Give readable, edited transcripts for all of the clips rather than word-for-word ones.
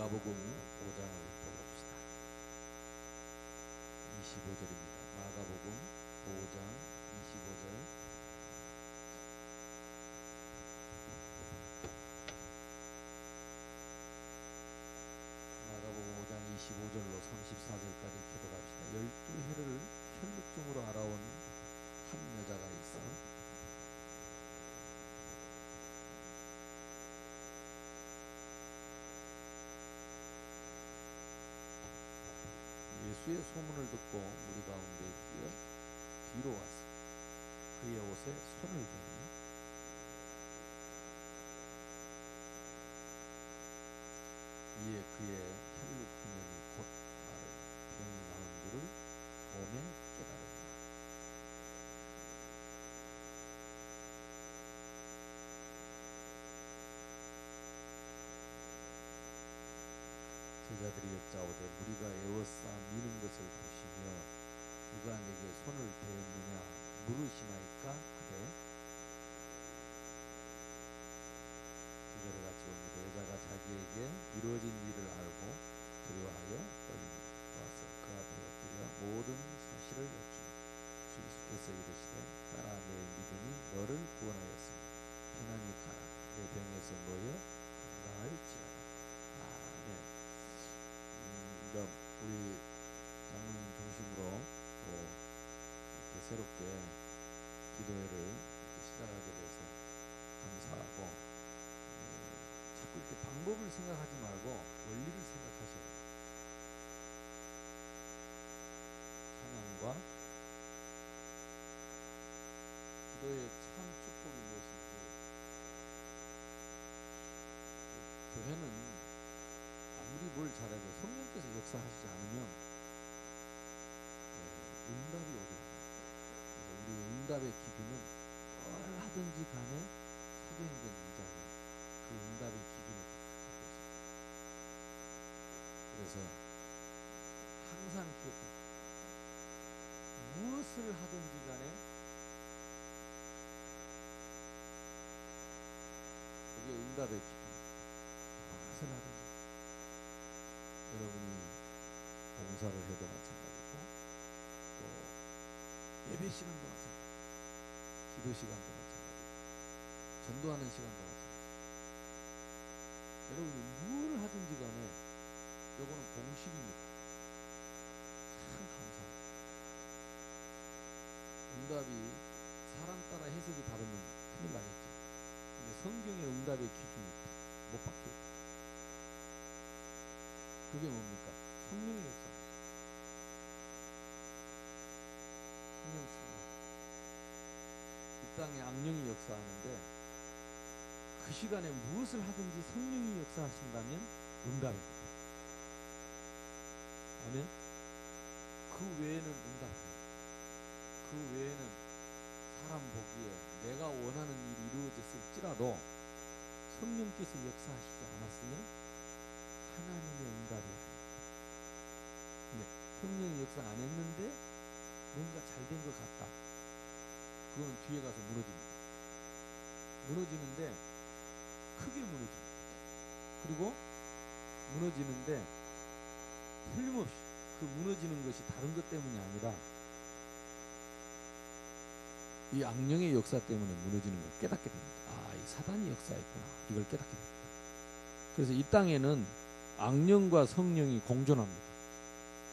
마가복음 5장을 읽어봅시다. 25절입니다. 마가복음 5장 25절. 마가복음 5장 25절로 34절까지 기도합시다. 12해를 혈육증으로 알아온 한 여자가 있어 예수의 소문을 듣고 무리 가운데 뛰어 뒤로 왔어. 그의 옷에 손을 대니 이에 그의 혈육 구멍이 곧 마르고 병이 나은 그를 몸에 깨달았다. 제자들이 여짜오되 무리가 애워싸 미는 것을 보시며 누가 내게 손을 대었느냐 물으시나이까 하되 2절에 같이 봅니다. 여자가 자기에게 이루어진 일을 알고 두려워하여 떨림이 와서 그 앞에 엎드려 모든 사실을 여쭈니 주 예수께서 이르시되 딸아 내 믿음이 너를 구원하였으니 편안히 가라 내 병에서 놓여 건강할지어다. 우리 장로님 중심으로 또 이렇게 새롭게 기도회를 이렇게 시작하게 돼서 감사하고 자꾸 이렇게 방법을 생각하지 말고 원리를 생각하셔야 돼요. 찬양과 기도의 참 축복이 무엇인지 교회는 아무리 뭘 잘해도 성령께서 역사하시지 않으면 응답이 어려워요. 그래서 우리 응답의 기준은 뭘 하든지 간에 사도행전 2장에 그 응답의 기준을 다 갖고 있어요. 그래서 항상 기억해요. 무엇을 하든지 간에 그게 응답의 기준. 무엇을 하든지 여러분이 봉사를 해도 마찬가지고 또 예배 시간도 마찬가지고 기도 시간도 마찬가지고 전도하는 시간도 마찬가지고 여러분이 뭘 하든지 간에 이거는 공식입니다. 참 감사합니다. 응답이 사람 따라 해석이 다르면 큰일 나겠죠. 근데 성경의 응답의 기준이 못 박혀있다. 그게 뭡니까? 성령의 역사. 성령 충만. 이 땅에 악령이 역사하는데 그 시간에 무엇을 하든지 성령이 역사하신다면 응답입니다. 아멘? 그 외에는 응답입니다. 그 외에는 사람 보기에 내가 원하는 일이 이루어졌을지라도 성령께서 역사하시지 않았으면 하나님의 응답이 아닙니다. 근데 성령이 역사 안 했는데 뭔가 잘 된 것 같다. 그건 뒤에 가서 무너집니다. 무너지는데 크게 무너집니다. 그리고 무너지는데 틀림없이 그 무너지는 것이 다른 것 때문이 아니라 이 악령의 역사 때문에 무너지는 걸 깨닫게 됩니다. 아, 이 사단이 역사했구나. 이걸 깨닫게 됩니다. 그래서 이 땅에는 악령과 성령이 공존합니다.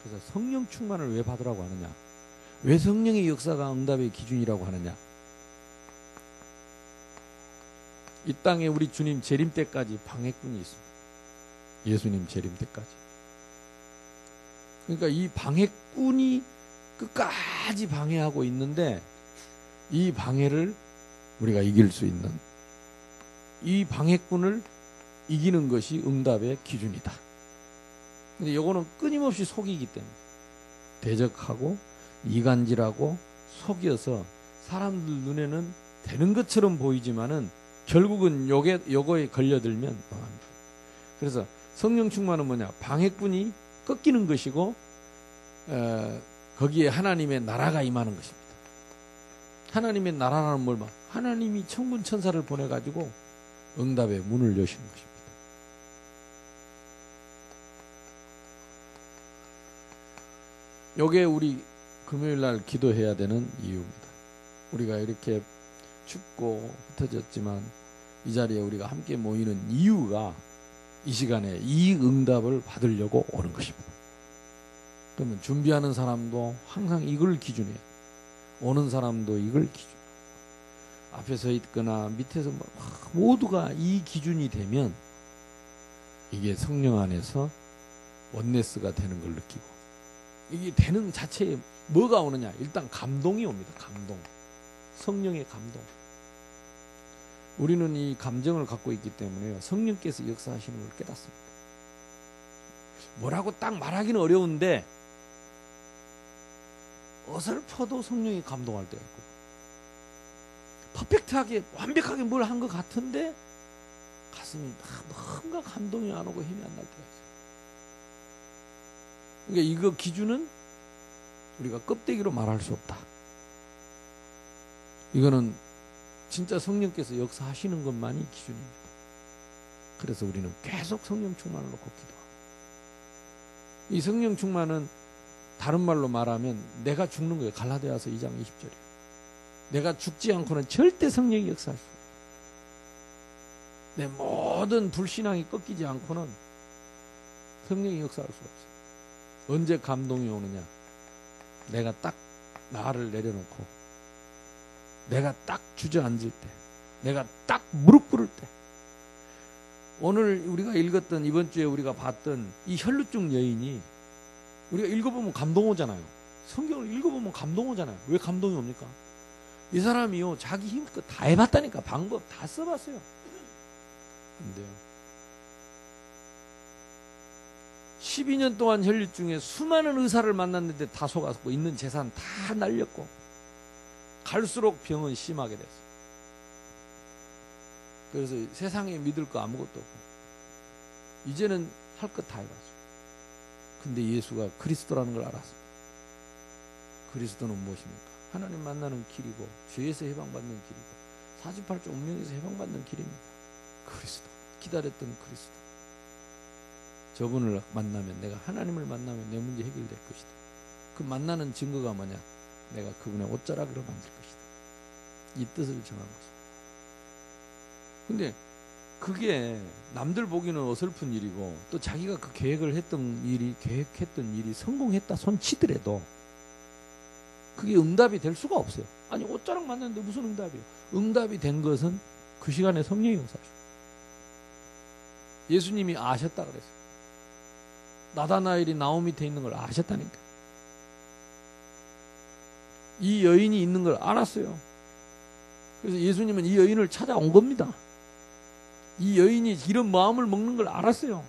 그래서 성령 충만을 왜 받으라고 하느냐? 왜 성령의 역사가 응답의 기준이라고 하느냐? 이 땅에 우리 주님 재림 때까지 방해꾼이 있습니다. 예수님 재림 때까지. 그러니까 이 방해꾼이 끝까지 방해하고 있는데 이 방해를 우리가 이길 수 있는 이 방해꾼을 이기는 것이 응답의 기준이다. 근데 이거는 끊임없이 속이기 때문에 대적하고 이간질하고 속여서 사람들 눈에는 되는 것처럼 보이지만은 결국은 요거에 걸려들면 망합니다. 그래서 성령 충만은 뭐냐? 방해꾼이 꺾이는 것이고 거기에 하나님의 나라가 임하는 것입니다. 하나님의 나라라는 뭘 봐? 하나님이 천군 천사를 보내가지고 응답의 문을 여시는 것입니다. 요게 우리 금요일 날 기도해야 되는 이유입니다. 우리가 이렇게 춥고 흩어졌지만 이 자리에 우리가 함께 모이는 이유가 이 시간에 이 응답을 받으려고 오는 것입니다. 그러면 준비하는 사람도 항상 이걸 기준이에요. 오는 사람도 이걸 기준. 앞에 서 있거나 밑에서 모두가 이 기준이 되면 이게 성령 안에서 원네스가 되는 걸 느끼고, 이게 되는 자체에 뭐가 오느냐? 일단 감동이 옵니다. 감동. 성령의 감동. 우리는 이 감정을 갖고 있기 때문에요, 성령께서 역사하시는 걸 깨닫습니다. 뭐라고 딱 말하기는 어려운데 어설퍼도 성령이 감동할 때가 있고, 퍼펙트하게 완벽하게 뭘 한 것 같은데 가슴이 뭔가 감동이 안 오고 힘이 안 날 때가 있어요. 그러니까 이거 기준은 우리가 껍데기로 말할 수 없다. 이거는 진짜 성령께서 역사하시는 것만이 기준입니다. 그래서 우리는 계속 성령 충만을 놓고 기도하고, 이 성령 충만은 다른 말로 말하면 내가 죽는 거예요. 갈라디아서 2장 20절이에요. 내가 죽지 않고는 절대 성령이 역사할 수 없어요. 내 모든 불신앙이 꺾이지 않고는 성령이 역사할 수 없어요. 언제 감동이 오느냐? 내가 딱 나를 내려놓고, 내가 딱 주저앉을 때, 내가 딱 무릎 꿇을 때. 오늘 우리가 읽었던, 이번 주에 우리가 봤던 이 혈루증 여인이, 우리가 읽어보면 감동 오잖아요. 성경을 읽어보면 감동 오잖아요. 왜 감동이 옵니까? 이 사람이요, 자기 힘껏 다 해봤다니까. 방법 다 써봤어요. 안 돼요. 12년 동안 혈류증에 수많은 의사를 만났는데 다 속았고, 있는 재산 다 날렸고, 갈수록 병은 심하게 됐어요. 그래서 세상에 믿을 거 아무것도 없고, 이제는 할 것 다 해봤어요. 근데 예수가 그리스도라는 걸 알았습니다. 그리스도는 무엇입니까? 하나님 만나는 길이고, 죄에서 해방받는 길이고, 사주팔자 운명에서 해방받는 길입니다. 그리스도, 기다렸던 그리스도. 저분을 만나면, 내가 하나님을 만나면 내 문제 해결될 것이다. 그 만나는 증거가 뭐냐? 내가 그분의 옷자락으로 만들 것이다. 이 뜻을 정한 것입니다. 근데 그게 남들 보기는 어설픈 일이고, 또 자기가 그 계획했던 일이 성공했다 손 치더라도 그게 응답이 될 수가 없어요. 아니, 옷자락 만났는데 무슨 응답이에요? 응답이 된 것은 그 시간에 성령이 역사하죠. 예수님이 아셨다 그랬어요. 나다나엘이 나무 밑에 있는 걸 아셨다니까. 이 여인이 있는 걸 알았어요. 그래서 예수님은 이 여인을 찾아온 겁니다. 이 여인이 이런 마음을 먹는 걸 알았어요.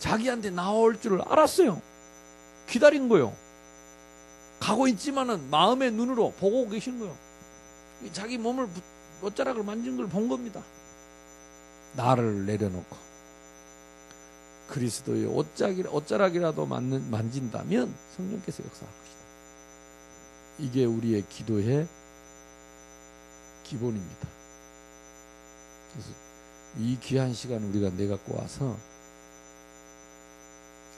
자기한테 나올 줄을 알았어요. 기다린 거요. 가고 있지만은 마음의 눈으로 보고 계신 거요. 자기 몸을, 옷자락을 만진 걸 본 겁니다. 나를 내려놓고 그리스도의 옷자락이라도 만진다면 성령께서 역사할 것이다. 이게 우리의 기도의 기본입니다. 그래서 이 귀한 시간 우리가 내갖고 와서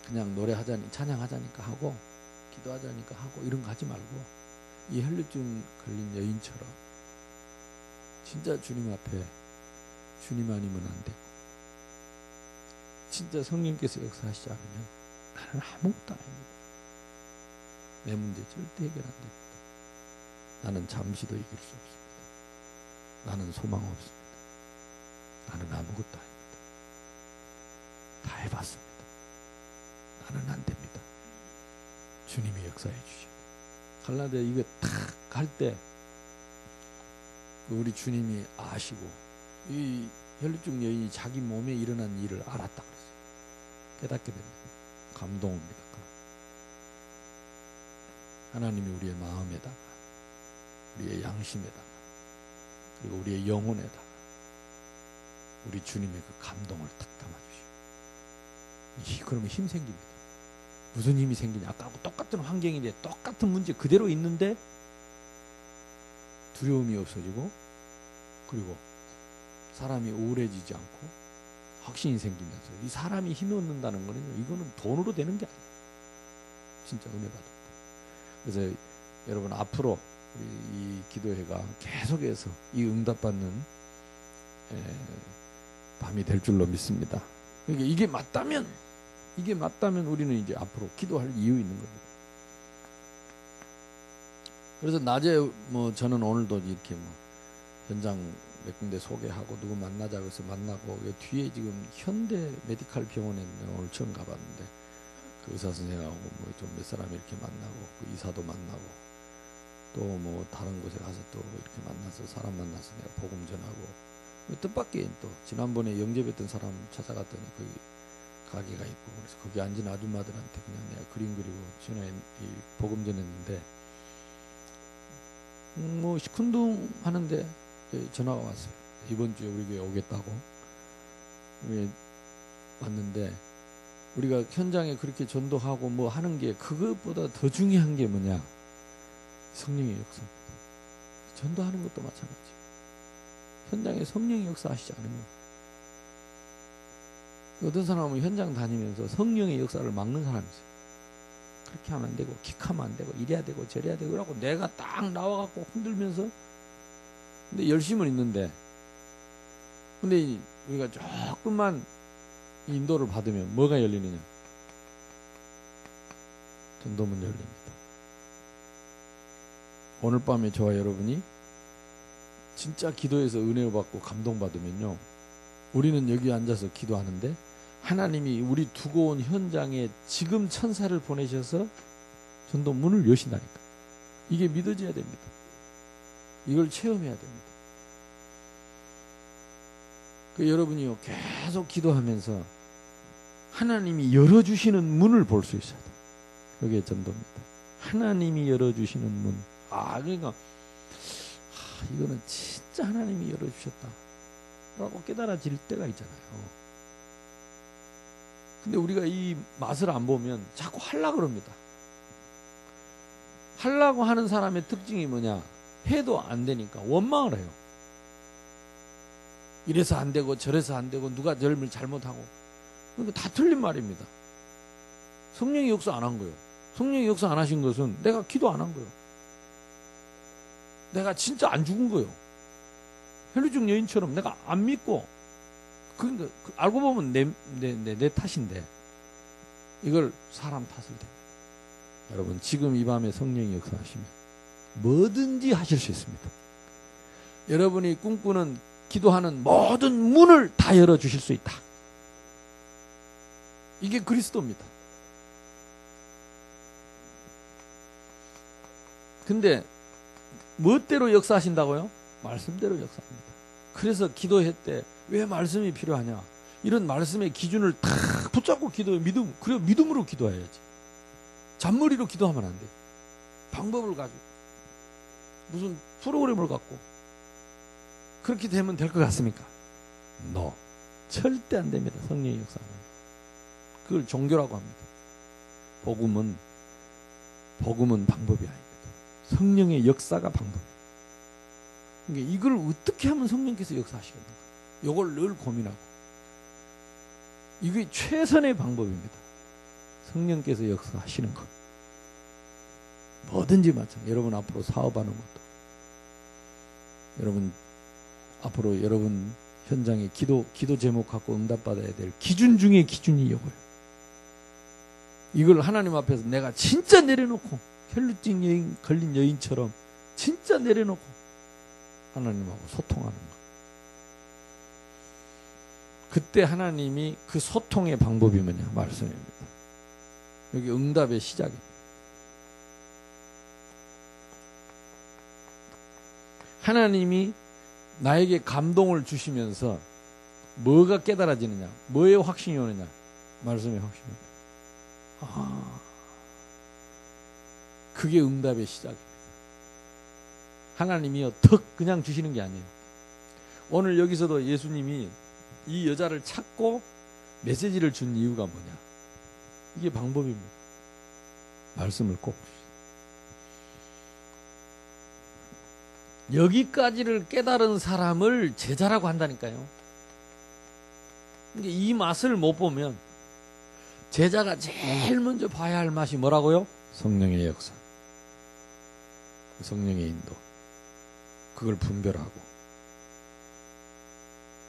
그냥 노래하자니, 찬양하자니까 하고, 기도하자니까 하고, 이런 거 하지 말고, 이 혈류증 걸린 여인처럼 진짜 주님 앞에 주님 아니면 안 되고, 진짜 성령께서 역사하시지 않으면 나는 아무것도 아닙니다. 내 문제 절대 해결 안 됩니다. 나는 잠시도 이길 수 없습니다. 나는 소망 없습니다. 나는 아무것도 아닙니다. 다 해봤습니다. 나는 안 됩니다. 주님이 역사해 주시오. 갈라디아 이거 탁 갈 때 우리 주님이 아시고, 이 혈류증 여인이 자기 몸에 일어난 일을 알았다 그랬어요. 깨닫게 됩니다. 감동입니다. 하나님이 우리의 마음에다가, 우리의 양심에다가, 그리고 우리의 영혼에다가 우리 주님의 그 감동을 탁 담아주시오. 그러면 힘 생깁니다. 무슨 힘이 생기냐? 아까하고 똑같은 환경인데, 똑같은 문제 그대로 있는데 두려움이 없어지고, 그리고 사람이 우울해지지 않고 확신이 생기면서, 이 사람이 힘이 얻는다는 거는요, 이거는 돈으로 되는 게 아니에요. 진짜 은혜 받았다. 그래서 여러분 앞으로 이 기도회가 계속해서 이 응답받는 밤이 될 줄로 믿습니다. 그러니까 이게 맞다면 우리는 이제 앞으로 기도할 이유 있는 겁니다. 그래서 낮에 뭐 저는 오늘도 이렇게 뭐 현장 몇 군데 소개하고 누구 만나자 그래서 만나고, 뒤에 지금 현대 메디칼 병원에 오늘 처음 가봤는데 그 의사 선생하고 뭐 좀 몇 사람 이렇게 만나고, 그 이사도 만나고, 또 뭐 다른 곳에 가서 또 이렇게 만나서 사람 만나서 내가 복음 전하고, 뜻밖의 또 지난번에 영접했던 사람 찾아갔더니 거기 가게가 있고, 그래서 거기 앉은 아줌마들한테 그냥 내가 그림 그리고 전에 복음 전했는데, 뭐 시큰둥 하는데 전화가 왔어요. 이번 주에 우리 교회 오겠다고. 왔는데 우리가 현장에 그렇게 전도하고 뭐 하는 게 그것보다 더 중요한 게 뭐냐? 성령의 역사입니다. 전도하는 것도 마찬가지. 현장에 성령의 역사하시지 않으면, 어떤 사람은 현장 다니면서 성령의 역사를 막는 사람이 있어요. 그렇게 하면 안 되고, 킥하면 안 되고, 이래야 되고 저래야 되고, 그러고 내가 딱 나와갖고 흔들면서, 근데 열심은 있는데, 근데 우리가 조금만 인도를 받으면 뭐가 열리느냐? 전도문 열립니다. 오늘 밤에 저와 여러분이 진짜 기도해서 은혜 받고 감동받으면요, 우리는 여기 앉아서 기도하는데 하나님이 우리 두고 온 현장에 지금 천사를 보내셔서 전도문을 여신다니까. 이게 믿어져야 됩니다. 이걸 체험해야 됩니다. 여러분이요, 계속 기도하면서 하나님이 열어주시는 문을 볼 수 있어야 돼요. 그게 전도입니다. 하나님이 열어주시는 문. 그러니까 이거는 진짜 하나님이 열어주셨다 라고 깨달아질 때가 있잖아요. 근데 우리가 이 맛을 안 보면 자꾸 하려고 그럽니다. 하려고 하는 사람의 특징이 뭐냐? 해도 안 되니까 원망을 해요. 이래서 안 되고 저래서 안 되고 누가 젊을 잘못하고. 그러니까 다 틀린 말입니다. 성령이 역사 안 한 거예요. 성령이 역사 안 하신 것은 내가 기도 안 한 거예요. 내가 진짜 안 죽은 거예요. 혈루증 여인처럼 내가 안 믿고, 그러니까 알고 보면 내 탓인데 이걸 사람 탓을 됩니다. 여러분, 지금 이 밤에 성령이 역사하시면 뭐든지 하실 수 있습니다. 여러분이 꿈꾸는 기도하는 모든 문을 다 열어주실 수 있다. 이게 그리스도입니다. 근데 무엇대로 역사하신다고요? 말씀대로 역사합니다. 그래서 기도할 때 왜 말씀이 필요하냐? 이런 말씀의 기준을 탁 붙잡고 기도해. 그래, 믿음으로 기도해야지. 잔머리로 기도하면 안 돼. 방법을 가지고, 무슨 프로그램을 갖고 그렇게 되면 될 것 같습니까? No. 절대 안 됩니다. 성령의 역사는. 그걸 종교라고 합니다. 복음은 방법이 아닙니다. 성령의 역사가 방법이에요. 그러니까 이걸 어떻게 하면 성령께서 역사하시겠는가? 이걸 늘 고민하고. 이게 최선의 방법입니다. 성령께서 역사하시는 것. 뭐든지 마찬가지. 여러분 앞으로 사업하는 것도, 여러분 앞으로 여러분 현장에 기도 제목 갖고 응답받아야 될 기준 중에 기준이 이거예요. 이걸 하나님 앞에서 내가 진짜 내려놓고, 혈루증 여인 걸린 여인처럼 진짜 내려놓고 하나님하고 소통하는 것. 그때 하나님이 그 소통의 방법이 뭐냐? 말씀입니다. 여기 응답의 시작입니다. 하나님이 나에게 감동을 주시면서 뭐가 깨달아지느냐? 뭐에 확신이 오느냐? 말씀의 확신입니다. 그게 응답의 시작입니다. 하나님이요, 턱 그냥 주시는 게 아니에요. 오늘 여기서도 예수님이 이 여자를 찾고 메시지를 준 이유가 뭐냐? 이게 방법입니다. 말씀을 꼭 주시죠. 여기까지를 깨달은 사람을 제자라고 한다니까요. 이 맛을 못 보면 제자가 제일 먼저 봐야 할 맛이 뭐라고요? 성령의 역사. 성령의 인도. 그걸 분별하고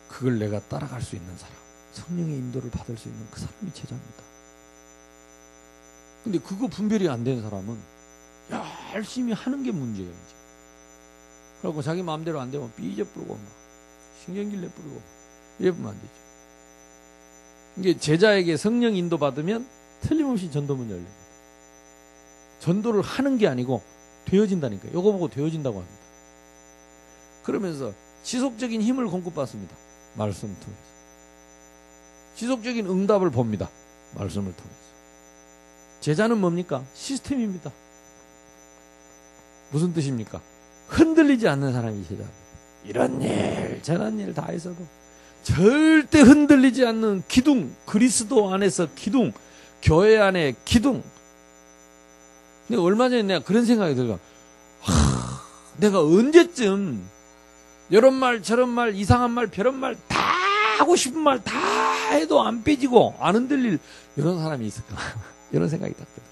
그걸 내가 따라갈 수 있는 사람, 성령의 인도를 받을 수 있는 그 사람이 제자입니다. 근데 그거 분별이 안 되는 사람은 열심히 하는 게 문제예요. 이제. 그래갖고 자기 마음대로 안 되면 삐져 뿌리고 막 신경질 내 뿌리고 이래보면 안 되죠. 이게 제자에게 성령 인도 받으면 틀림없이 전도문 열립니다. 전도를 하는 게 아니고 되어진다니까요. 요거 보고 되어진다고 합니다. 그러면서 지속적인 힘을 공급받습니다. 말씀을 통해서. 지속적인 응답을 봅니다. 말씀을 통해서. 제자는 뭡니까? 시스템입니다. 무슨 뜻입니까? 흔들리지 않는 사람이 제자입니다. 이런 일 저런 일 다 해서도 절대 흔들리지 않는 기둥, 그리스도 안에서 기둥, 교회 안에 기둥. 근데 얼마 전에 내가 그런 생각이 들어요. 내가 언제쯤 이런 말 저런 말 이상한 말 별런 말 다 하고 싶은 말 다 해도 안 빼지고 안 흔들릴 이런 사람이 있을까? 이런 생각이 딱 들어요.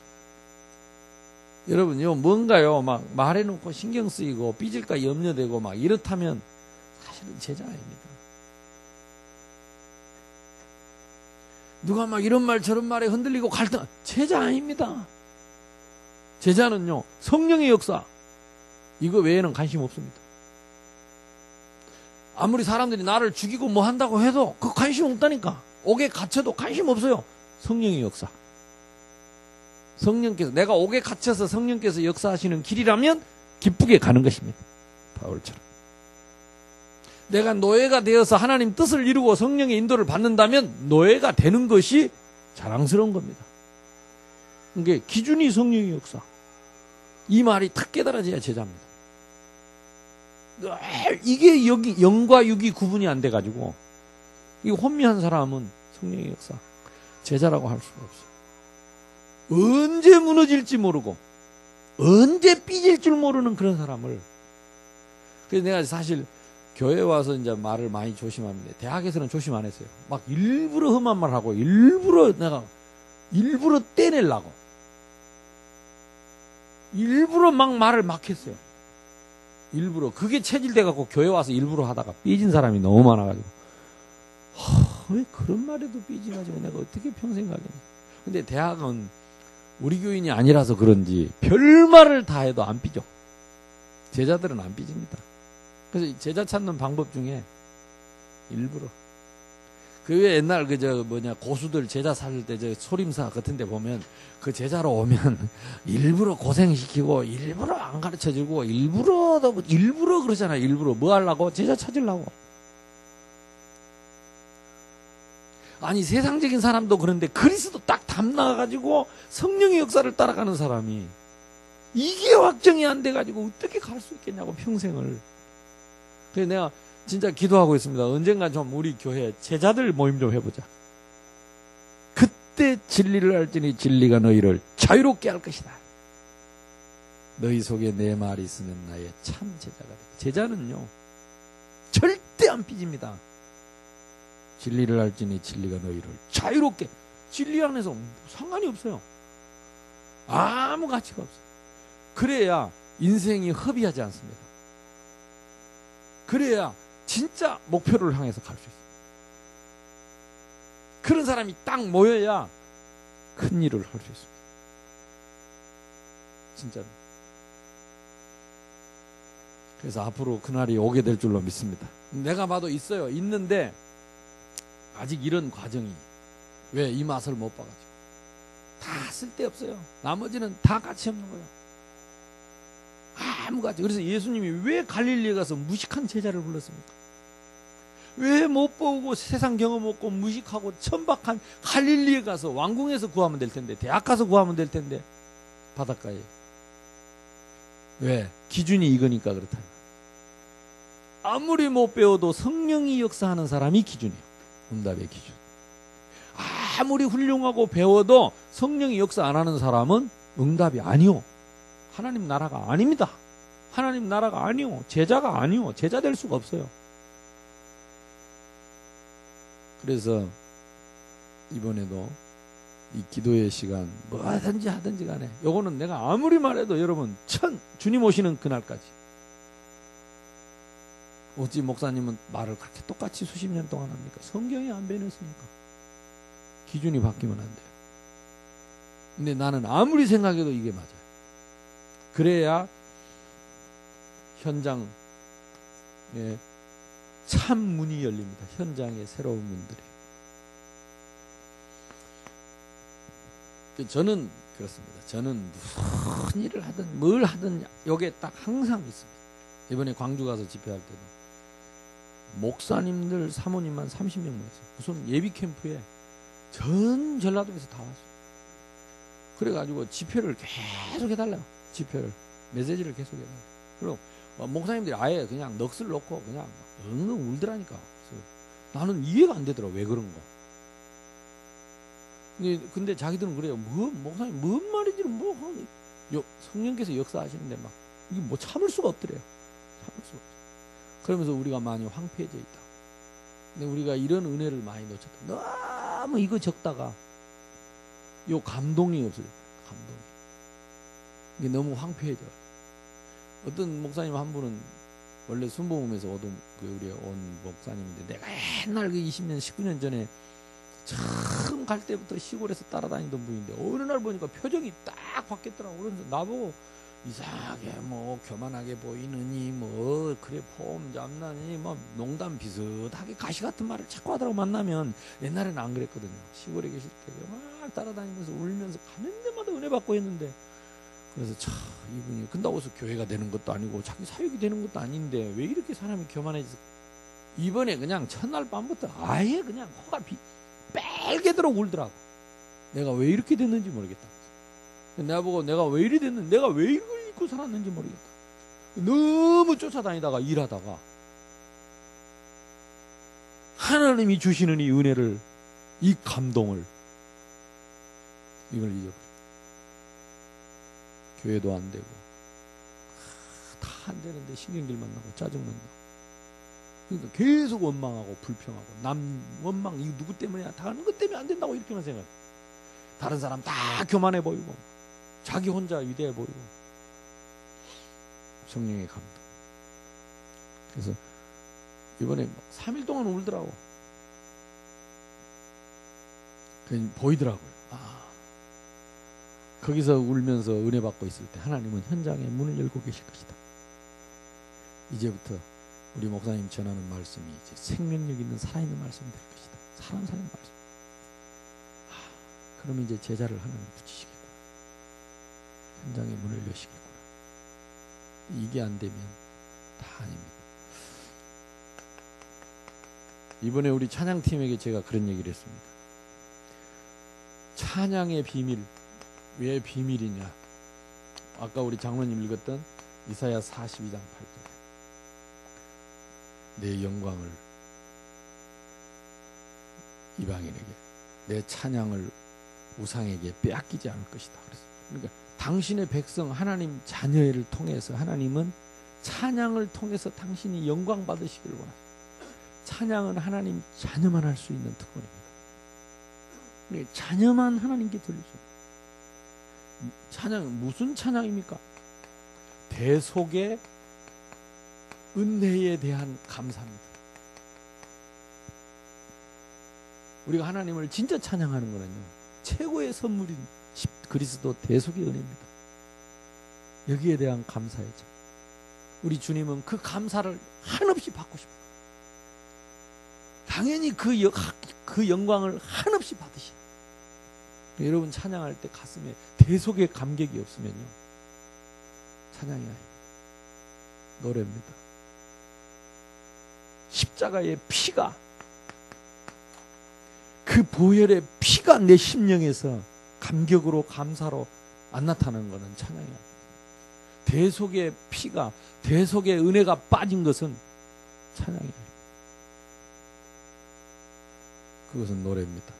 여러분요, 뭔가요 막 말해놓고 신경 쓰이고 삐질까 염려되고 막 이렇다면 사실은 제자 아닙니다. 누가 막 이런 말 저런 말에 흔들리고 갈등, 제자 아닙니다. 제자는요, 성령의 역사 이거 외에는 관심 없습니다. 아무리 사람들이 나를 죽이고 뭐 한다고 해도 그 관심 없다니까. 옥에 갇혀도 관심 없어요. 성령의 역사. 성령께서, 내가 옥에 갇혀서 성령께서 역사하시는 길이라면 기쁘게 가는 것입니다. 바울처럼. 내가 노예가 되어서 하나님 뜻을 이루고 성령의 인도를 받는다면 노예가 되는 것이 자랑스러운 겁니다. 이게 기준이 성령의 역사. 이 말이 탁 깨달아져야 제자입니다. 이게 여기 영과 육이 구분이 안 돼가지고 이 혼미한 사람은 성령의 역사 제자라고 할 수가 없어요. 언제 무너질지 모르고 언제 삐질 줄 모르는 그런 사람을. 그래서 내가 사실 교회 와서 이제 말을 많이 조심합니다. 대학에서는 조심 안 했어요. 막 일부러 험한 말 하고 일부러 떼내려고 일부러 막 말을 막 했어요. 일부러. 그게 체질돼갖고 교회 와서 일부러 하다가 삐진 사람이 너무 많아가지고 왜 그런 말에도 삐지가지고 내가 어떻게 평생 가겠냐. 근데 대학은 우리 교인이 아니라서 그런지 별말을 다 해도 안 삐져. 제자들은 안 삐집니다. 그래서 제자 찾는 방법 중에 일부러. 그 외에 옛날 고수들 제자 살릴 때 소림사 같은 데 보면 그 제자로 오면 일부러 고생시키고 일부러 안 가르쳐주고 일부러 그러잖아요. 일부러 뭐 하려고? 제자 찾으려고. 아니 세상적인 사람도 그런데 그리스도 딱 담나가지고 성령의 역사를 따라가는 사람이 이게 확정이 안 돼가지고 어떻게 갈 수 있겠냐고 평생을. 그래서 내가 진짜 기도하고 있습니다. 언젠가 좀 우리 교회 제자들 모임 좀 해보자. 그때 진리를 알지니 진리가 너희를 자유롭게 할 것이다. 너희 속에 내 말이 있으면 나의 참 제자가 돼. 제자는요 절대 안 삐집니다. 진리를 알지니 진리가 너희를 자유롭게. 진리 안에서 상관이 없어요. 아무 가치가 없어요. 그래야 인생이 허비하지 않습니다. 그래야 진짜 목표를 향해서 갈 수 있어요. 그런 사람이 딱 모여야 큰 일을 할 수 있습니다. 진짜로. 그래서 앞으로 그날이 오게 될 줄로 믿습니다. 내가 봐도 있어요. 있는데 아직 이런 과정이 왜 이 맛을 못 봐가지고 다 쓸데없어요. 나머지는 다 가치 없는 거예요. 아무 가치. 그래서 예수님이 왜 갈릴리에 가서 무식한 제자를 불렀습니까? 왜 못 보고 세상 경험 없고 무식하고 천박한 갈릴리에 가서 왕궁에서 구하면 될 텐데, 대학 가서 구하면 될 텐데 바닷가에. 왜? 기준이 이거니까 그렇다. 아무리 못 배워도 성령이 역사하는 사람이 기준이에요. 응답의 기준. 아무리 훌륭하고 배워도 성령이 역사 안 하는 사람은 응답이 아니요. 하나님 나라가 아닙니다. 하나님 나라가 아니요. 제자가 아니요. 제자 될 수가 없어요. 그래서 이번에도 이 기도의 시간 뭐든지 하든지 간에 요거는 내가 아무리 말해도 여러분 주님 오시는 그날까지. 어찌 목사님은 말을 그렇게 똑같이 수십 년 동안 합니까? 성경이 안 변했으니까. 기준이 바뀌면 안 돼요. 근데 나는 아무리 생각해도 이게 맞아요. 그래야 현장에 참 문이 열립니다. 현장에 새로운 문들이. 저는 그렇습니다. 저는 무슨 일을 하든 뭘 하든 여기에 딱 항상 있습니다. 이번에 광주 가서 집회할 때도 목사님들 사모님만 30명 모였어요. 무슨 예비 캠프에 전 전라도에서 다 왔어요. 그래가지고 집회를 계속 해달라고. 집회를 메시지를 계속 해달라고. 그리고 목사님들이 아예 그냥 넋을 놓고 그냥 엉엉 울더라니까. 그래서 나는 이해가 안 되더라고. 왜 그런 거. 근데 자기들은 그래요. 목사님 뭔 말인지는 성령께서 역사하시는데 막 이게 뭐 참을 수가 없더래요. 참을 수가 없어. 그러면서 우리가 많이 황폐해져 있다. 근데 우리가 이런 은혜를 많이 놓쳤다. 너무 이거 적다가 요 감동이 없어요. 감동이. 이게 너무 황폐해져. 어떤 목사님 한 분은 원래 순복음에서 우리 온 목사님인데 내가 옛날 그 20년, 19년 전에 처음 갈 때부터 시골에서 따라다니던 분인데 어느 날 보니까 표정이 딱 바뀌었더라고. 그래서 나보고 이상하게 뭐 교만하게 보이느니 뭐 그래 폼 잡나니 뭐 농담 비슷하게 가시 같은 말을 자꾸 하더라고. 만나면 옛날에는 안 그랬거든요. 시골에 계실 때 막 따라다니면서 울면서 가는 데마다 은혜 받고 했는데 그래서 이분이 근다고 해서 교회가 되는 것도 아니고 자기 사역이 되는 것도 아닌데 왜 이렇게 사람이 교만해져서 이번에 그냥 첫날 밤부터 아예 그냥 코가 빨개도록 울더라고. 내가 왜 이렇게 됐는지 모르겠다. 내가 보고 내가 왜 이리 됐는지 내가 왜 이걸 입고 살았는지 모르겠다. 너무 쫓아다니다가 일하다가 하나님이 주시는 이 은혜를 이 감동을 이걸 잊어버려. 교회도 안 되고 다 안 되는데 신경질 만나고 짜증만 나고 그러니까 계속 원망하고 불평하고 남 원망 이거 누구 때문이야 다른 것 때문에 안 된다고 이렇게만 생각해. 다른 사람 다 교만해 보이고 자기 혼자 위대해 보이고 성령의 감동. 그래서 이번에 3일 동안 울더라고. 보이더라고요. 거기서 울면서 은혜 받고 있을 때 하나님은 현장에 문을 열고 계실 것이다. 이제부터 우리 목사님 전하는 말씀이 이제 생명력 있는 살아있는 말씀이 될 것이다. 사람 살리는 말씀. 그러면 이제 제자를 하나님 붙이시겠구나. 현장에 문을 여시겠구나. 이게 안 되면 다 아닙니다. 이번에 우리 찬양팀에게 제가 그런 얘기를 했습니다. 찬양의 비밀. 왜 비밀이냐? 아까 우리 장로님 읽었던 이사야 42장 8절. 내 영광을 이방인에게, 내 찬양을 우상에게 빼앗기지 않을 것이다. 그러니까 당신의 백성 하나님 자녀를 통해서 하나님은 찬양을 통해서 당신이 영광 받으시기를 원하십니다. 찬양은 하나님 자녀만 할 수 있는 특권입니다. 그러니까 자녀만 하나님께 돌려줍니다. 찬양은 무슨 찬양입니까? 대속의 은혜에 대한 감사입니다. 우리가 하나님을 진짜 찬양하는 거는요, 최고의 선물인 그리스도 대속의 은혜입니다. 여기에 대한 감사이죠. 우리 주님은 그 감사를 한없이 받고 싶어요. 당연히 그 영광을 한없이 받으시고, 여러분 찬양할 때 가슴에 대속의 감격이 없으면요, 찬양이 아닙니다. 노래입니다. 십자가의 피가, 그 보혈의 피가 내 심령에서 감격으로 감사로 안 나타나는 것은 찬양이 아닙니다. 대속의 피가, 대속의 은혜가 빠진 것은 찬양이 아닙니다. 그것은 노래입니다.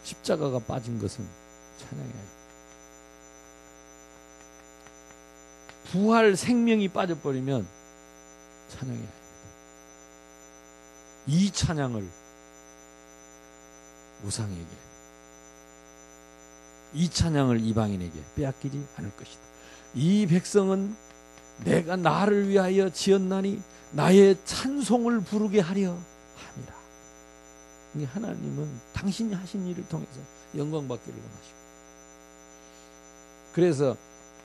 십자가가 빠진 것은 찬양이 아닙니다. 부활 생명이 빠져버리면 찬양이 아닙니다. 이 찬양을 우상에게, 이 찬양을 이방인에게 빼앗기지 않을 것이다. 이 백성은 내가 나를 위하여 지었나니 나의 찬송을 부르게 하려 함이라. 하나님은 당신이 하신 일을 통해서 영광 받기를 원하시고, 그래서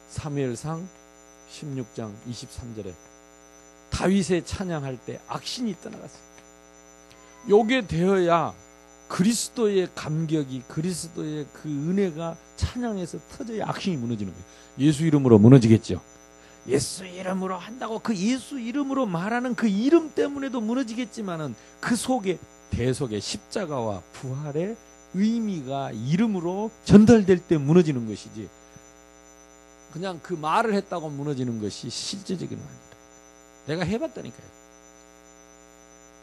사무엘상 16장 23절에 다윗의 찬양할 때 악신이 떠나갔어요. 요게 되어야 그리스도의 감격이, 그리스도의 그 은혜가 찬양에서 터져야 악신이 무너지는 거예요. 예수 이름으로 무너지겠죠. 예수 이름으로 한다고 그 예수 이름으로 말하는 그 이름 때문에도 무너지겠지만은 그 속에 대속의 십자가와 부활의 의미가 이름으로 전달될 때 무너지는 것이지, 그냥 그 말을 했다고 무너지는 것이 실제적인 건 아니다. 내가 해봤다니까요.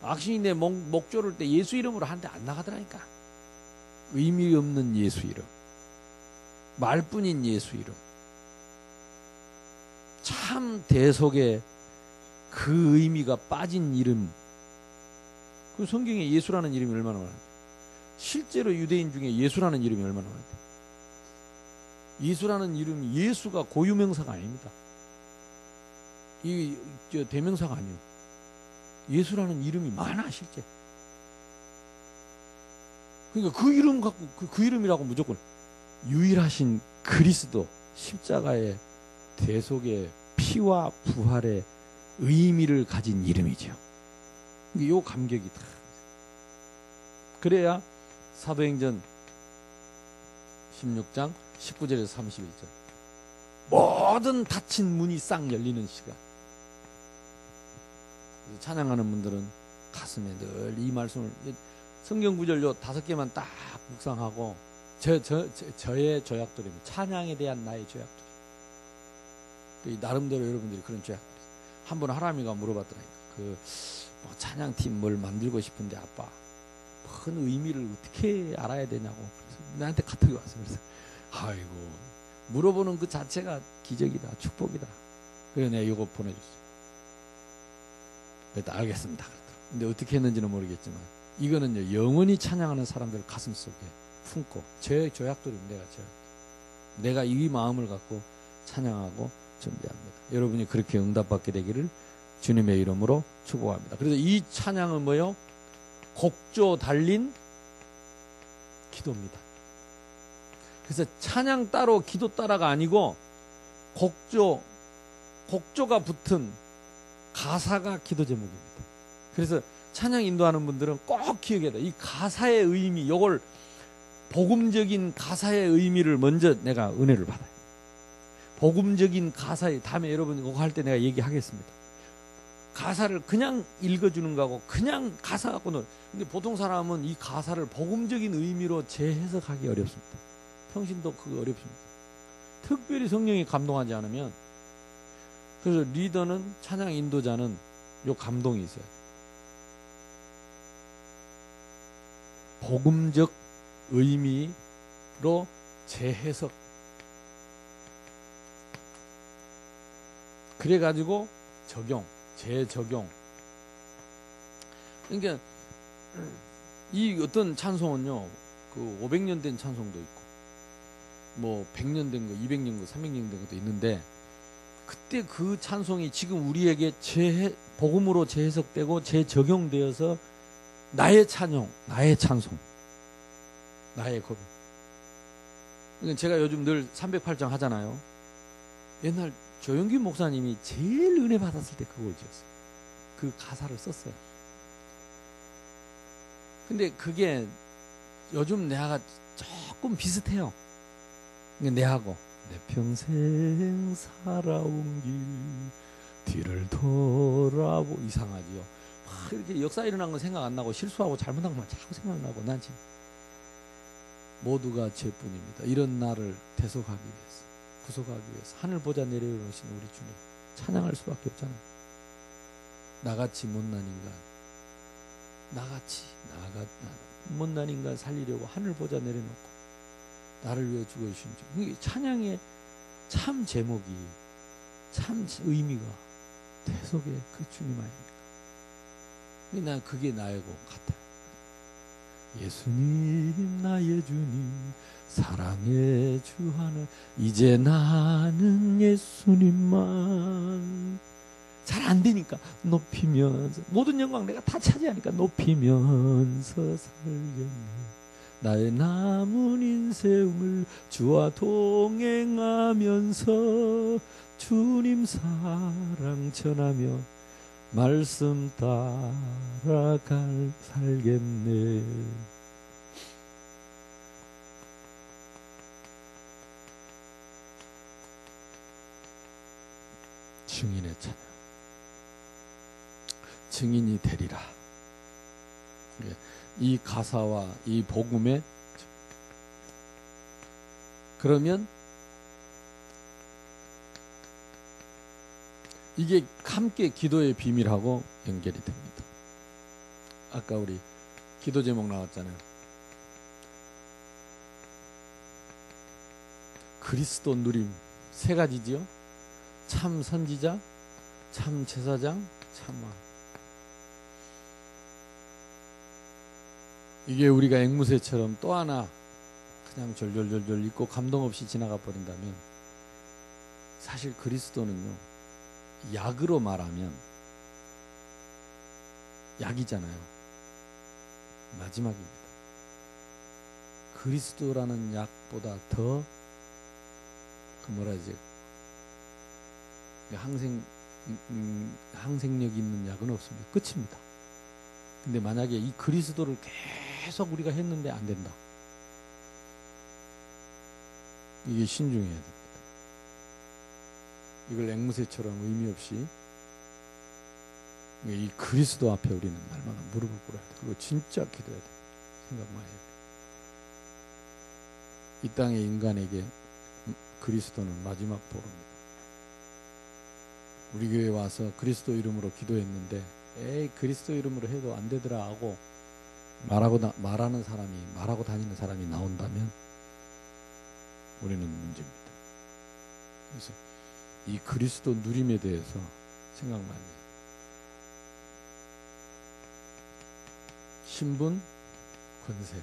악신이 내 목 조를 때 예수 이름으로 하는데 안 나가더라니까. 의미 없는 예수 이름, 말뿐인 예수 이름, 참 대속의 그 의미가 빠진 이름. 그 성경에 예수라는 이름이 얼마나 많은데, 실제로 유대인 중에 예수라는 이름이 얼마나 많은데, 예수라는 이름이, 예수가 고유명사가 아닙니다. 저 대명사가 아니에요. 예수라는 이름이 많아 실제. 그러니까 그 이름 갖고 그 이름이라고 무조건 유일하신 그리스도 십자가의 대속의 피와 부활의 의미를 가진 이름이죠. 요 감격이 다. 그래야 사도행전 16장 19절에서 31절 모든 닫힌 문이 싹 열리는 시간. 찬양하는 분들은 가슴에 늘 이 말씀을, 성경 구절 요 5개만 딱 묵상하고, 저의 조약돌입니다. 찬양에 대한 나의 조약돌이. 나름대로 여러분들이 그런 조약돌이. 한번 하람이가 물어봤더라니까. 뭐 찬양팀 뭘 만들고 싶은데 아빠, 큰 의미를 어떻게 알아야 되냐고. 그래서 나한테 카톡이 왔어요. 그래서 아이고, 물어보는 그 자체가 기적이다, 축복이다. 그래서 내가 이거 보내줬어요. 그랬다 알겠습니다. 근데 어떻게 했는지는 모르겠지만 이거는요, 영원히 찬양하는 사람들 가슴 속에 품고, 제 조약돌입니다. 내가 이 마음을 갖고 찬양하고 준비합니다. 여러분이 그렇게 응답받게 되기를 주님의 이름으로 축복합니다. 그래서 이 찬양은 뭐요? 곡조 달린 기도입니다. 그래서 찬양 따로 기도 따라가 아니고 곡조가 붙은 가사가 기도 제목입니다. 그래서 찬양 인도하는 분들은 꼭 기억해야 돼. 이 가사의 의미, 이걸 복음적인 가사의 의미를 먼저 내가 은혜를 받아요. 복음적인 가사의, 다음에 여러분 이거 할 때 내가 얘기하겠습니다. 가사를 그냥 읽어주는 거하고 그냥 가사 갖고는, 근데 보통 사람은 이 가사를 복음적인 의미로 재해석하기 어렵습니다. 평신도 그거 어렵습니다. 특별히 성령이 감동하지 않으면. 그래서 리더는, 찬양 인도자는 요 감동이 있어요. 복음적 의미로 재해석. 그래가지고 재적용. 그러니까 이 어떤 찬송은요, 그 500년 된 찬송도 있고, 뭐 100년 된 거, 200년 거, 300년 된 것도 있는데, 그때 그 찬송이 지금 우리에게 복음으로 재해석되고 재적용되어서 나의 찬송, 나의 고백. 그러니까 제가 요즘 늘 308장 하잖아요. 옛날 조영기 목사님이 제일 은혜 받았을 때 그걸 지었어요. 그 가사를 썼어요. 근데 그게 요즘 내가 조금 비슷해요. 내하고 내 평생 살아온 길 뒤를 돌아보, 이상하지요. 막 이렇게 역사 일어난 건 생각 안 나고 실수하고 잘못한 것만 자꾸 생각나고, 난 지금 모두가 죄뿐입니다. 이런 나를 대속하기 위해서, 구속하기 위해서 하늘 보좌 내려오신 우리 주님 찬양할 수밖에 없잖아요. 나같이 못난 인간, 못난 인간 살리려고 하늘 보좌 내려놓고 나를 위해 죽어주신 주. 찬양의 참 제목이, 참 의미가 대속의 그 주님 아닙니까? 난 그게 나의 것 같아요. 예수님 나의 주님 사랑의 주 하늘 이제 나는 예수님만. 잘 안 되니까 높이면서 모든 영광 내가 다 차지하니까 높이면서 살겠네. 나의 남은 인생을 주와 동행하면서 주님 사랑 전하며 말씀 따라갈 살겠네. 증인의 찬양. 증인이 되리라. 이 가사와 이 복음에 그러면 이게 함께 기도의 비밀하고 연결이 됩니다. 아까 우리 기도 제목 나왔잖아요. 그리스도 누림 세 가지지요. 참 선지자, 참 제사장, 참 왕. 이게 우리가 앵무새처럼 또 하나 그냥 졸졸졸졸 읽고 감동 없이 지나가 버린다면, 사실 그리스도는요, 약으로 말하면 약이잖아요. 마지막입니다. 그리스도라는 약보다 더 항생력 있는 약은 없습니다. 끝입니다. 근데 만약에 이 그리스도를 계속 우리가 했는데 안 된다. 이게 신중해야 됩니다. 이걸 앵무새처럼 의미 없이 이 그리스도 앞에 우리는 날마다 무릎을 꿇어야 돼. 그리고 진짜 기도해야 돼. 생각만 해야 돼. 이 땅의 인간에게 그리스도는 마지막 보루입니다. 우리 교회 와서 그리스도 이름으로 기도했는데 에이 그리스도 이름으로 해도 안 되더라 하고 말하는 사람이, 말하고 다니는 사람이 나온다면 우리는 문제입니다. 그래서 이 그리스도 누림에 대해서 생각만 해요. 신분, 권세.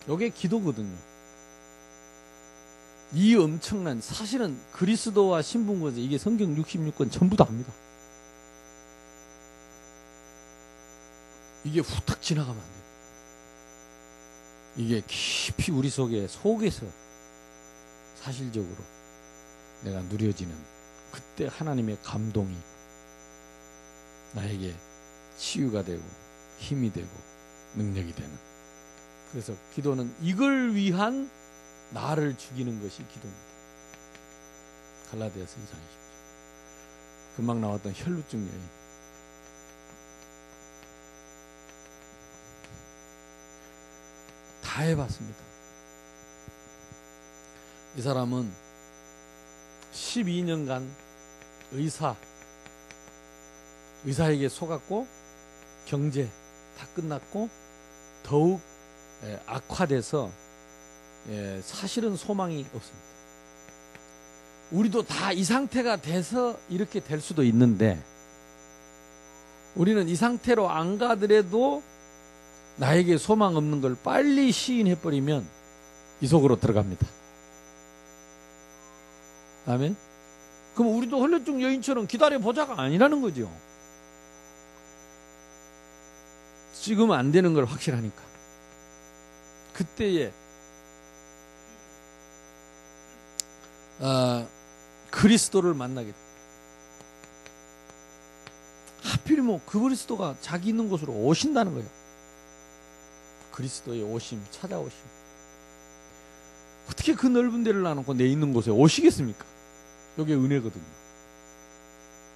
이게 기도거든요. 이 엄청난, 사실은 그리스도와 신분, 권세, 이게 성경 66권 전부 다 합니다. 이게 후딱 지나가면 안 돼요. 이게 깊이 우리 속에서 사실적으로 내가 누려지는 그때 하나님의 감동이 나에게 치유가 되고 힘이 되고 능력이 되는. 그래서 기도는 이걸 위한 나를 죽이는 것이 기도입니다. 갈라디아서 2장 20절. 금방 나왔던 혈루증 여인. 다 해봤습니다. 이 사람은 12년간 의사에게 속았고 경제 다 끝났고 더욱 악화돼서 사실은 소망이 없습니다. 우리도 다 이 상태가 돼서 이렇게 될 수도 있는데, 우리는 이 상태로 안 가더라도 나에게 소망 없는 걸 빨리 시인해버리면 이 속으로 들어갑니다. 아멘? 그럼 우리도 혈루증 여인처럼 기다려보자가 아니라는 거죠. 지금 안 되는 걸 확실하니까. 그때에 그리스도를 만나게 됩니다. 하필이면 그 그리스도가 자기 있는 곳으로 오신다는 거예요. 그리스도의 오심, 찾아오심. 어떻게 그 넓은 데를 놔놓고 내 있는 곳에 오시겠습니까? 이게 은혜거든요.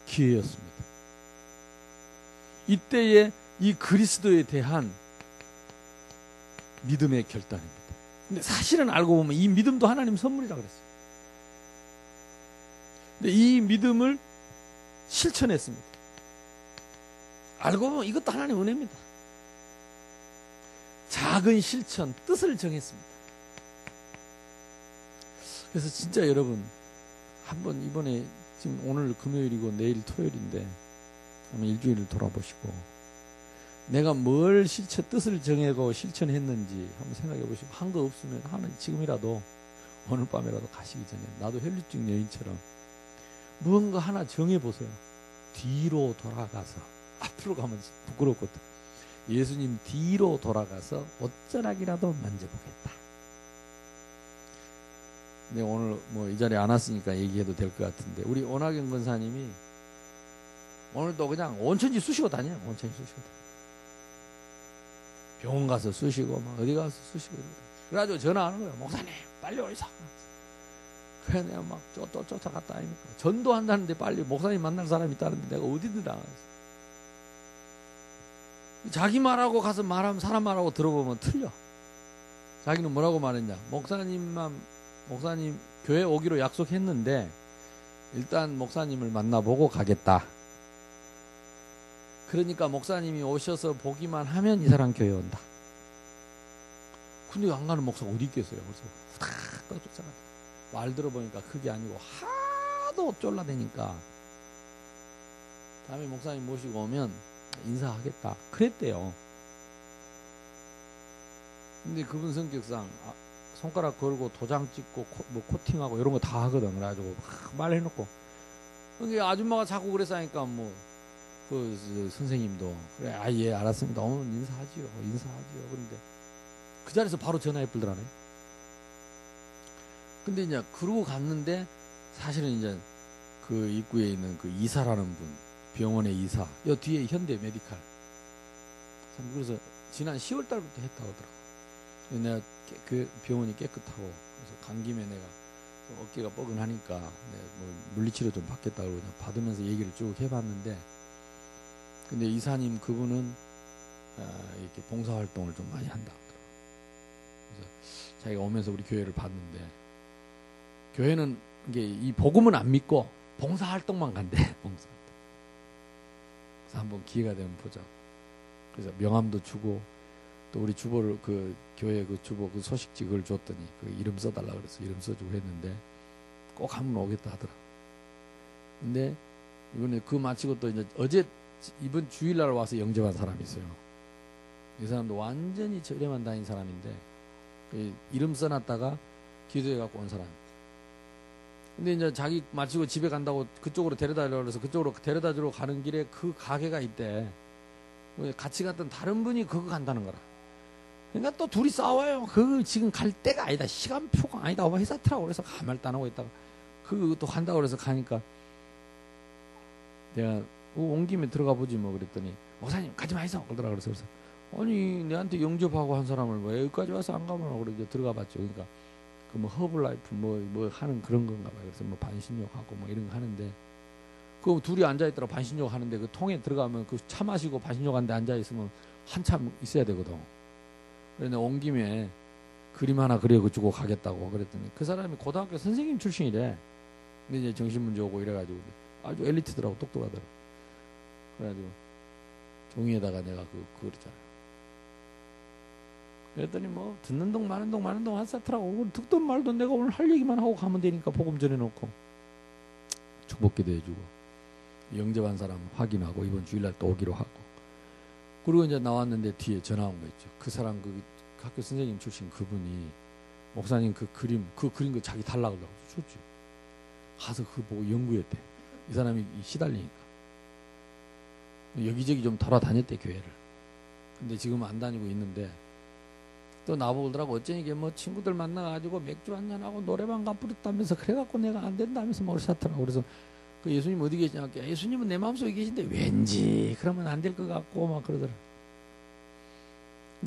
기회였습니다. 이때에 이 그리스도에 대한 믿음의 결단입니다. 근데 사실은 알고 보면 이 믿음도 하나님 선물이라고 그랬어요. 근데 이 믿음을 실천했습니다. 알고 보면 이것도 하나님 은혜입니다. 작은 실천, 뜻을 정했습니다. 그래서 진짜 여러분, 한번 이번에 지금 오늘 금요일이고 내일 토요일인데 한번 일주일을 돌아보시고 내가 뜻을 정하고 실천했는지 한번 생각해 보시고, 한 거 없으면 하는 지금이라도 오늘 밤이라도 가시기 전에 나도 혈류증 여인처럼 무언가 하나 정해 보세요. 뒤로 돌아가서, 앞으로 가면 부끄럽거든. 예수님 뒤로 돌아가서 옷자락이라도 만져보겠다. 근데 오늘 뭐 이 자리에 안 왔으니까 얘기해도 될 것 같은데, 우리 오나경 권사님이 오늘도 그냥 온천지 쑤시고 다녀요. 온천지 쑤시고 다녀요. 병원 가서 쑤시고 막 어디 가서 쑤시고. 그래가지고 전화하는 거예요. 목사님 빨리 오이소. 그래 내가 막 쫓아갔다 아닙니까. 전도한다는데 빨리 목사님 만날 사람이 있다는데 내가 어디든 나가서. 자기 말하고 가서 말하면 사람 말하고 들어보면 틀려. 자기는 뭐라고 말했냐. 목사님 교회 오기로 약속했는데 일단 목사님을 만나보고 가겠다. 그러니까 목사님이 오셔서 보기만 하면 이 사람 교회 온다. 근데 안 가는 목사가 어디 있겠어요. 그래서 후닥 쫓아가. 말 들어보니까 그게 아니고 하도 쫄라대니까 다음에 목사님 모시고 오면 인사하겠다. 그랬대요. 근데 그분 성격상 손가락 걸고 도장 찍고 뭐 코팅하고 이런 거 다 하거든. 그래가지고 말해놓고. 근데 아줌마가 자꾸 그랬으니까 뭐 그 선생님도 그래 예 알았습니다. 오늘 인사하지요. 그런데 그 자리에서 바로 전화해 불더라네. 근데 이제 그러고 갔는데 사실은 이제 그 입구에 있는 그 이사라는 분, 병원의 이사, 요 뒤에 현대 메디칼. 그래서 지난 10월 달부터 했다고 하더라고. 내가 그 병원이 깨끗하고 그래서 간 김에 내가 어깨가 뻐근하니까 내가 뭐 물리치료 좀 받겠다고 그냥 받으면서 얘기를 쭉 해봤는데, 근데 이사님 그분은 이렇게 봉사활동을 좀 많이 한다 하더라고. 그래서 자기가 오면서 우리 교회를 봤는데, 교회는 이게 이 복음은 안 믿고 봉사활동만 간대. 봉사활동. 그래서 한번 기회가 되면 보자. 그래서 명함도 주고 또 우리 주보를 그 교회 그 주보 그 소식지 그걸 줬더니 그 이름 써달라 그래서 이름 써주고 했는데 꼭 한번 오겠다 하더라. 근데 이번에 그 마치고 또 이제 이번 주일날 와서 영접한 사람이 있어요. 이 사람도 완전히 절에만 다닌 사람인데 이름 써놨다가 기도해 갖고 온 사람. 근데 이제 자기 마치고 집에 간다고 그쪽으로 데려다주려고 그래서 그쪽으로 데려다 주러 가는 길에 그 가게가 있대. 같이 갔던 다른 분이 그거 간다는 거라. 그러니까 또 둘이 싸워요. 그 지금 갈 때가 아니다. 시간표가 아니다. 회사 트라고 그래서 가만히 안 하고 있다가 그또 간다고 그래서 가니까 내가 온 김에 들어가 보지 뭐 그랬더니 목사님 가지 마이소 그러더라. 그래서 아니 내한테 영접하고 한 사람을 왜 여기까지 와서 안 가면 그래 이제 들어가 봤죠. 그러니까 그 뭐 허블라이프 뭐 하는 그런 건가 봐요. 그래서 뭐 반신욕하고 뭐 이런 거 하는데 그 둘이 앉아 있더라. 반신욕 하는데 그 통에 들어가면 그 차 마시고 반신욕 하는데 앉아 있으면 한참 있어야 되거든. 그래서 온 김에 그림 하나 그려주고 가겠다고 그랬더니 그 사람이 고등학교 선생님 출신이래. 근데 이제 정신문제 오고 이래가지고 아주 엘리트더라고. 똑똑하더라고. 그래가지고 종이에다가 내가 그랬잖아. 그랬더니 뭐 듣는 동 마는 동 하사트라고 듣던 말도 내가 오늘 할 얘기만 하고 가면 되니까 복음 전해놓고 축복기도 해주고 영접한 사람 확인하고 이번 주일날 또 오기로 하고 그리고 이제 나왔는데 뒤에 전화 온 거 있죠. 그 사람 그 학교 선생님 출신 그분이 목사님 그 그림 거 자기 달라고 그러고 줬지. 가서 그거 보고 연구했대. 이 사람이 시달리니까 여기저기 좀 돌아다녔대 교회를. 근데 지금 안 다니고 있는데 또 나보더라고. 어쩌니 이게 뭐 친구들 만나가지고 맥주 한잔하고 노래방 가부렸다면서 그래갖고 내가 안 된다면서 뭐 그러셨더라고. 그래서 그 예수님 어디 계시냐? 예수님은 내 마음속에 계신데 왠지 그러면 안 될 것 같고 막 그러더라.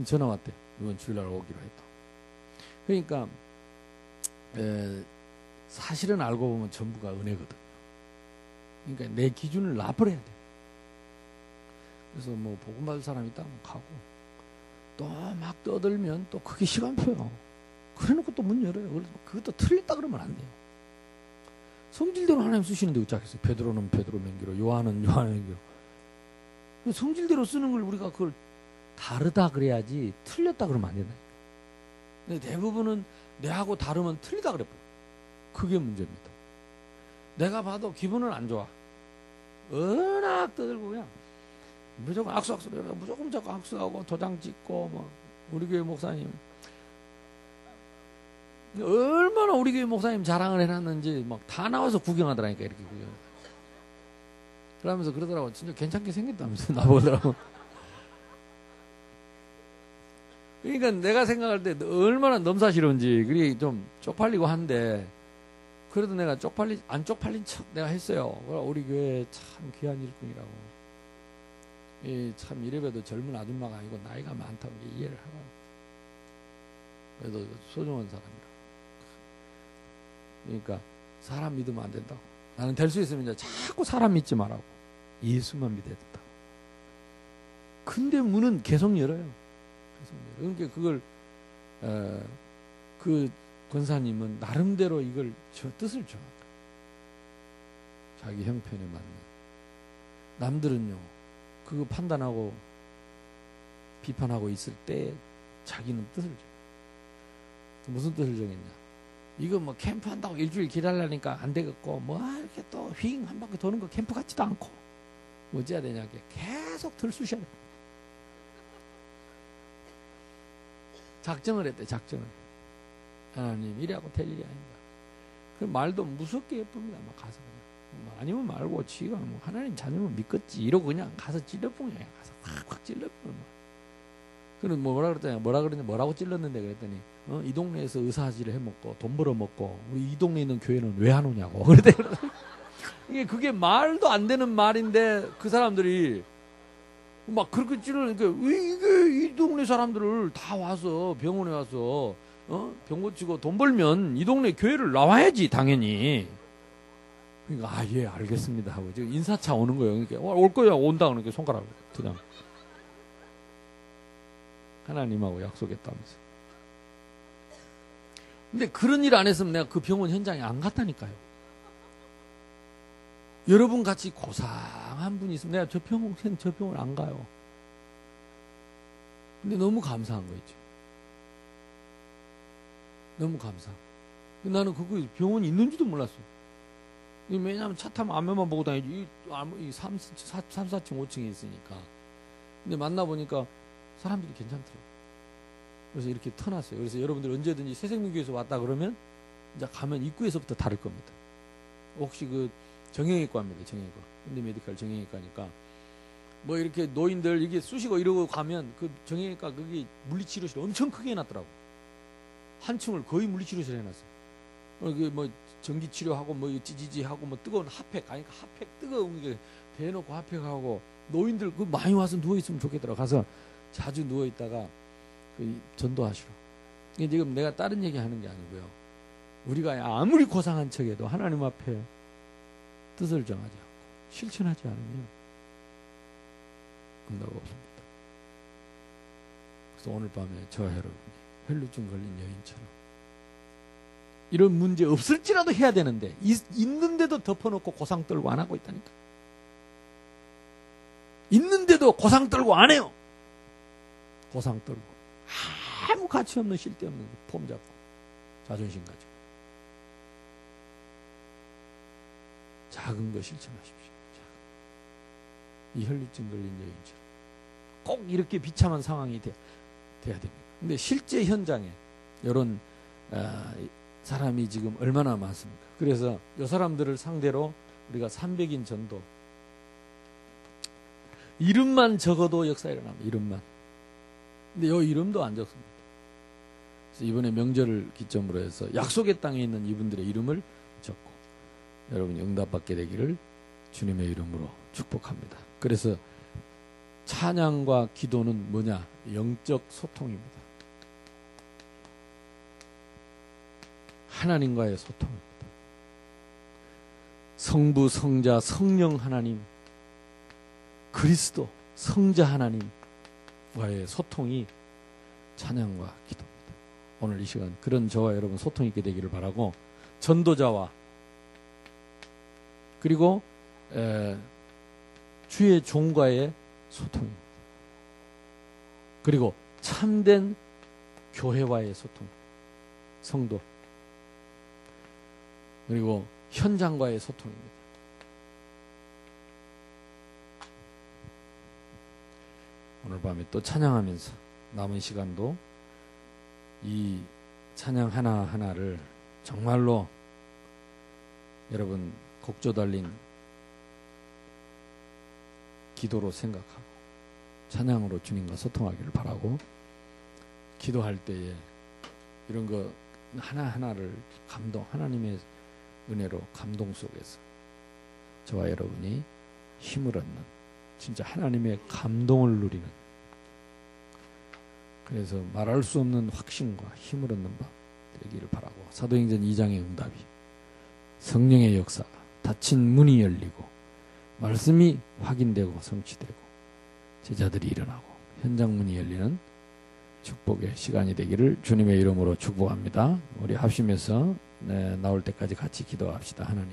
전화 왔대. 이번 주일날 오기로 했다. 그러니까 사실은 알고 보면 전부가 은혜거든요. 그러니까 내 기준을 납부해야 돼. 그래서 뭐 복음 받을 사람 있다면 가고 또 막 떠들면 또 그게 시간표요. 그래놓고 또 문 열어요. 그래서 그것도 틀렸다 그러면 안 돼요. 성질대로 하나님 쓰시는데 어쩌겠어요. 베드로는 베드로 명기로, 요한은 요한 명기로. 성질대로 쓰는 걸 우리가 그걸 다르다 그래야지 틀렸다 그러면 안 된다니까. 근데 대부분은 내하고 다르면 틀리다 그래. 그게 문제입니다. 내가 봐도 기분은 안 좋아. 워낙 떠들고 그냥 무조건 악수, 무조건 자꾸 악수하고 도장 찍고, 뭐, 우리 교회 목사님. 얼마나 우리 교회 목사님 자랑을 해놨는지 막 다 나와서 구경하더라니까, 이렇게 구경. 그러면서 그러더라고. 진짜 괜찮게 생겼다면서, 나보더라고. 그러니까 내가 생각할 때 얼마나 넘사시러운지, 그게 좀 쪽팔리고 한데, 그래도 내가 안 쪽팔린 척 내가 했어요. 우리 교회 참 귀한 일꾼이라고. 참 이래봬도 젊은 아줌마가 아니고 나이가 많다고 이해를 하고. 그래도 소중한 사람이라고. 그러니까 사람 믿으면 안 된다고. 나는 될 수 있으면 이제 자꾸 사람 믿지 말라고. 예수만 믿어야 된다고. 근데 문은 계속 열어요. 그러니까 그걸 그 권사님은 나름대로 이걸 저 뜻을 정확. 자기 형편에 맞는. 남들은요 그거 판단하고 비판하고 있을 때 자기는 뜻을 정해. 무슨 뜻을 정했냐? 이거 뭐 캠프 한다고 일주일 기다리려니까 안 되겠고 뭐 이렇게 또 휙 한 바퀴 도는 거 캠프 같지도 않고 뭐 어찌해야 되냐? 계속 들쑤셔야 돼. 작정을 했대. 작정을. 하나님 이래하고 될 일이 아닙니다. 그 말도 무섭게 예쁩니다. 막 가서 그냥 뭐 아니면 말고 지가 뭐 하나님 자녀면 믿겠지 이러고 그냥 가서 찔러보냐. 가서 확 찔러보냐. 그럼 뭐라 그랬더니 뭐라고 찔렀는데 그랬더니 이 동네에서 의사하지를 해먹고 돈 벌어먹고 우리 이 동네에 있는 교회는 왜 안 오냐고. 그랬더니 그게 말도 안 되는 말인데 그 사람들이 막 그렇게 찔러니까 이게 이 동네 사람들을 다 와서 병원에 와서 병 고치고 돈 벌면 이 동네 교회를 나와야지 당연히. 그러니까 예 알겠습니다 하고 지금 인사차 오는 거예요. 그러니까 올 거야 온다 그러니까 손가락으로 그냥 하나님하고 약속했다면서. 근데 그런 일 안 했으면 내가 그 병원 현장에 안 갔다니까요. 여러분 같이 고상한 분이 있으면 내가 저 병원 안 가요. 근데 너무 감사한 거 있죠. 너무 감사. 나는 그거 병원이 있는지도 몰랐어. 왜냐하면 차 타면 앞면만 보고 다니지. 이 3, 4층, 5층에 있으니까. 근데 만나보니까 사람들이 괜찮더라고요. 그래서 이렇게 터놨어요. 그래서 여러분들 언제든지 새생명교에서 왔다 그러면 이제 가면 입구에서부터 다를 겁니다. 혹시 그 정형외과입니다. 정형외과. 현대메디칼 정형외과니까 뭐 이렇게 노인들 이게 쑤시고 이러고 가면 그 정형외과 거기 물리치료실 엄청 크게 해놨더라고. 한 층을 거의 물리치료실 해놨어요. 뭐 전기치료하고 뭐 찌지지하고 뭐 뜨거운 핫팩 아니까 핫팩 뜨거운 게 대놓고 핫팩하고 노인들 그 많이 와서 누워 있으면 좋겠더라고. 가서 자주 누워 있다가 그 전도하시러. 이게 지금 내가 다른 얘기 하는 게 아니고요. 우리가 아무리 고상한 척해도 하나님 앞에 뜻을 정하지 않고 실천하지 않으면 응답 없습니다. 그래서 오늘 밤에 저와 여러분이 혈루증 걸린 여인처럼 이런 문제 없을지라도 해야 되는데 있는데도 덮어놓고 고상 떨고 안 하고 있다니까. 있는데도 고상 떨고 안 해요. 고상 떨고 아무 가치 없는 실대 없는 폼 잡고 자존심 가지고 작은 거 실천하십시오. 이 혈루증 걸린 여인처럼 꼭 이렇게 비참한 상황이 돼야 됩니다. 근데 실제 현장에 이런 사람이 지금 얼마나 많습니까? 그래서 이 사람들을 상대로 우리가 300인 전도 이름만 적어도 역사 일어납니다. 이름만. 근데 이 이름도 안 적습니다. 그래서 이번에 명절을 기점으로 해서 약속의 땅에 있는 이분들의 이름을 적고 여러분이 응답받게 되기를 주님의 이름으로 축복합니다. 그래서 찬양과 기도는 뭐냐? 영적 소통입니다. 하나님과의 소통입니다. 성부, 성자, 성령 하나님, 그리스도, 성자 하나님과의 소통이 찬양과 기도입니다. 오늘 이 시간 그런 저와 여러분 소통 있게 되기를 바라고 전도자와 그리고 주의 종과의 소통입니다. 그리고 참된 교회와의 소통, 성도 그리고 현장과의 소통입니다. 오늘 밤에 또 찬양하면서 남은 시간도 이 찬양 하나하나를 정말로 여러분 곡조 달린 기도로 생각하고 찬양으로 주님과 소통하기를 바라고, 기도할 때에 이런 거 하나하나를 하나님의 은혜로 감동 속에서 저와 여러분이 힘을 얻는, 진짜 하나님의 감동을 누리는, 그래서 말할 수 없는 확신과 힘을 얻는 밤 되기를 바라고, 사도행전 2장의 응답이, 성령의 역사가, 닫힌 문이 열리고 말씀이 확인되고 성취되고 제자들이 일어나고 현장 문이 열리는 축복의 시간이 되기를 주님의 이름으로 축복합니다. 우리 합심해서 나올 때까지 같이 기도합시다. 하나님